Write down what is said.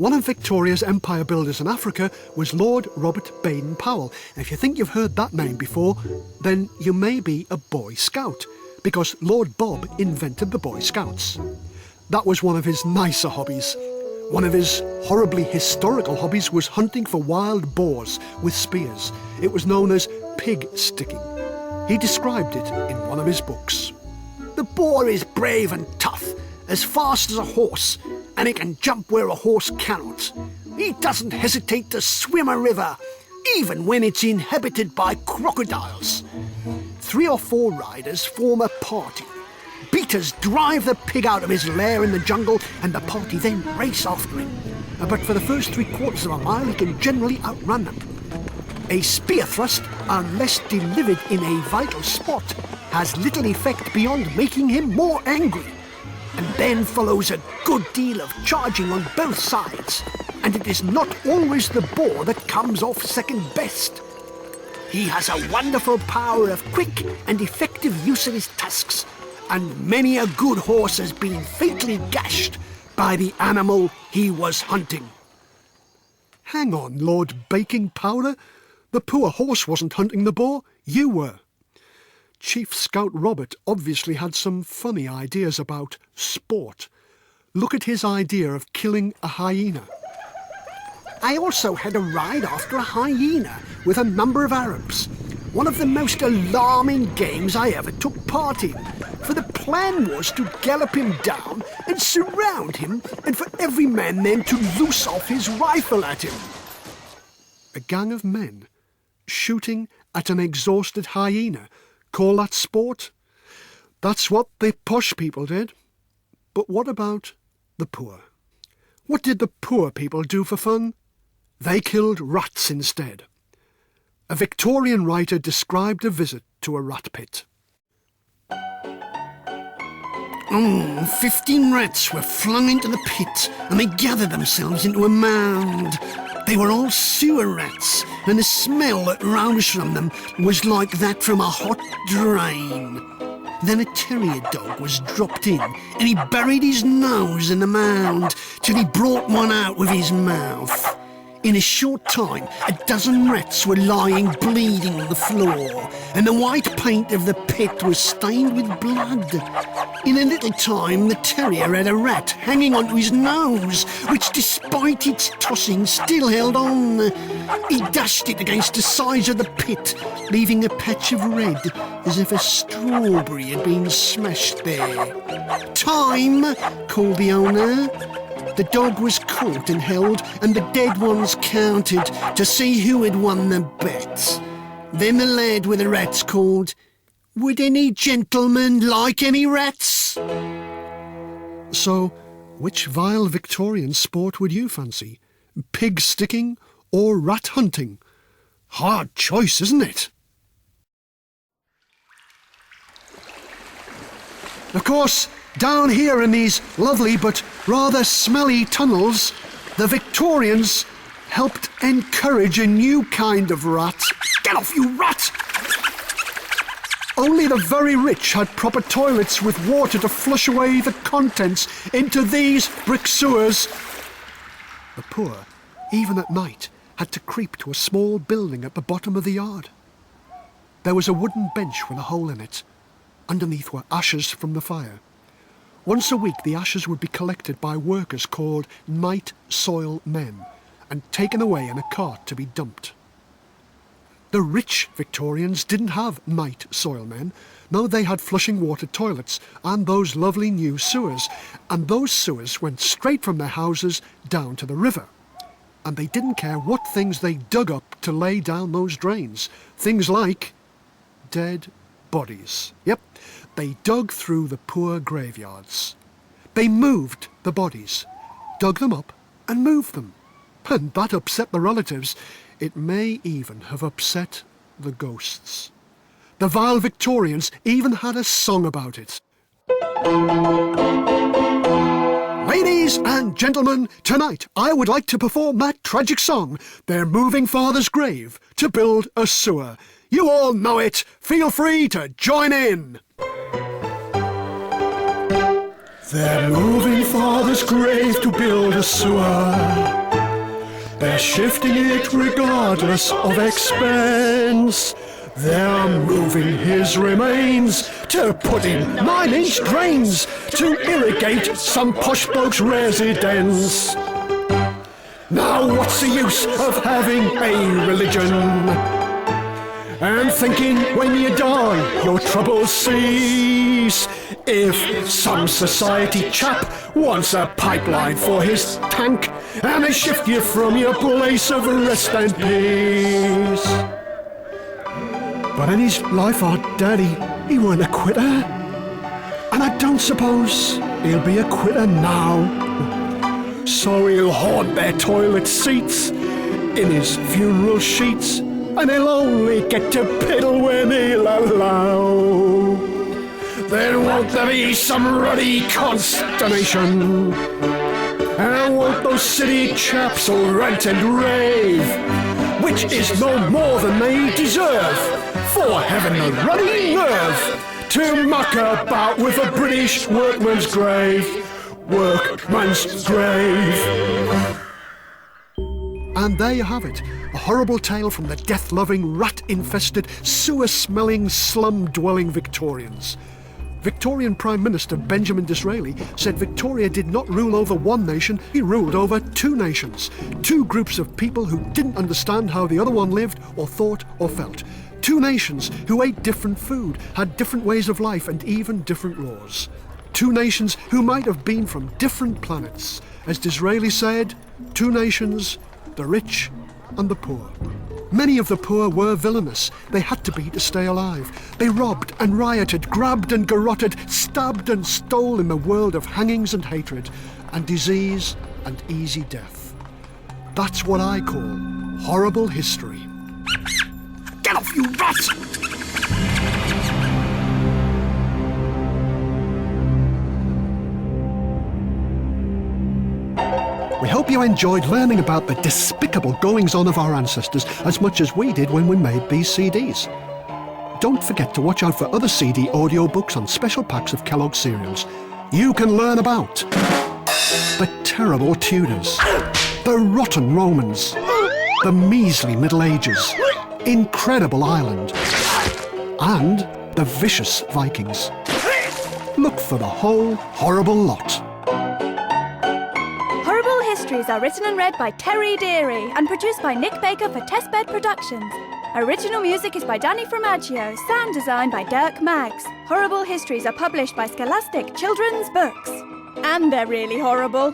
One of Victoria's empire builders in Africa was Lord Robert Baden-Powell. And if you think you've heard that name before, then you may be a Boy Scout, because Lord Bob invented the Boy Scouts. That was one of his nicer hobbies. One of his horribly historical hobbies was hunting for wild boars with spears. It was known as pig sticking. He described it in one of his books. The boar is brave and tough, as fast as a horse, and he can jump where a horse cannot. He doesn't hesitate to swim a river, even when it's inhabited by crocodiles. 3 or 4 riders form a party. Beaters drive the pig out of his lair in the jungle, and the party then race after him. But for the first 3/4 of a mile, he can generally outrun them. A spear thrust, unless delivered in a vital spot, has little effect beyond making him more angry. And then follows a good deal of charging on both sides, and it is not always the boar that comes off second best. He has a wonderful power of quick and effective use of his tusks, and many a good horse has been fatally gashed by the animal he was hunting. Hang on, Lord Baking Powder. The poor horse wasn't hunting the boar, you were. Chief Scout Robert obviously had some funny ideas about sport. Look at his idea of killing a hyena. I also had a ride after a hyena with a number of Arabs. One of the most alarming games I ever took part in, for the plan was to gallop him down and surround him, and for every man then to loose off his rifle at him. A gang of men shooting at an exhausted hyena. Call that sport? That's what the posh people did. But what about the poor? What did the poor people do for fun? They killed rats instead. A Victorian writer described a visit to a rat pit. 15 rats were flung into the pit, and they gathered themselves into a mound. They were all sewer rats, and the smell that rose from them was like that from a hot drain. Then a terrier dog was dropped in, and he buried his nose in the mound till he brought one out with his mouth. In a short time, a dozen rats were lying bleeding on the floor, and the white paint of the pit was stained with blood. In a little time, the terrier had a rat hanging onto his nose, which, despite its tossing, still held on. He dashed it against the sides of the pit, leaving a patch of red, as if a strawberry had been smashed there. "Time!" called the owner. The dog was caught and held, and the dead ones counted to see who had won the bet. Then the lad with the rats called, "Would any gentleman like any rats?" So, which vile Victorian sport would you fancy? Pig sticking or rat hunting? Hard choice, isn't it? Of course, down here in these lovely but rather smelly tunnels, the Victorians helped encourage a new kind of rat. "Get off, you rat!" Only the very rich had proper toilets with water to flush away the contents into these brick sewers. The poor, even at night, had to creep to a small building at the bottom of the yard. There was a wooden bench with a hole in it. Underneath were ashes from the fire. Once a week, the ashes would be collected by workers called night soil men and taken away in a cart to be dumped. The rich Victorians didn't have night soil men. No, they had flushing water toilets and those lovely new sewers, and those sewers went straight from their houses down to the river. And they didn't care what things they dug up to lay down those drains. Things like dead bodies. Yep, they dug through the poor graveyards. They moved the bodies, dug them up and moved them. And that upset the relatives. It may even have upset the ghosts. The vile Victorians even had a song about it. Ladies and gentlemen, tonight I would like to perform that tragic song, They're Moving Father's Grave to Build a Sewer. You all know it. Feel free to join in. They're moving Father's grave to build a sewer. They're shifting it regardless of expense. They're moving his remains to put in 9-inch drains to irrigate some posh bloke's residence. Now what's the use of having a religion and thinking when you die your troubles cease? If some society chap wants a pipeline for his tank and they shift you from your place of rest and peace. But in his life or death, he weren't a quitter. And I don't suppose he'll be a quitter now. So he'll haunt their toilet seats in his funeral sheets, and he'll only get to piddle when he'll allow. Then won't there be some ruddy consternation? And won't those city chaps all rant and rave, which is no more than they deserve, for having the ruddy nerve to muck about with a British workman's grave. Workman's grave. And there you have it, a horrible tale from the death-loving, rat-infested, sewer-smelling, slum-dwelling Victorians. Victorian Prime Minister Benjamin Disraeli said Victoria did not rule over one nation, he ruled over two nations. Two groups of people who didn't understand how the other one lived or thought or felt. Two nations who ate different food, had different ways of life and even different laws. Two nations who might have been from different planets. As Disraeli said, two nations, the rich and the poor. Many of the poor were villainous. They had to be to stay alive. They robbed and rioted, grabbed and garroted, stabbed and stole in the world of hangings and hatred, and disease and easy death. That's what I call horrible history. Get off, you rat! We hope you enjoyed learning about the despicable goings-on of our ancestors as much as we did when we made these CDs. Don't forget to watch out for other CD audiobooks on special packs of Kellogg cereals. You can learn about the terrible Tudors, the rotten Romans, the measly Middle Ages, incredible Ireland, and the vicious Vikings. Look for the whole horrible lot. Histories are written and read by Deary and produced by Nick Baker for Testbed Productions. Original music is by Danny Fromaggio, sound design by Dirk Maggs. Horrible Histories are published by Scholastic Children's Books. And they're really horrible.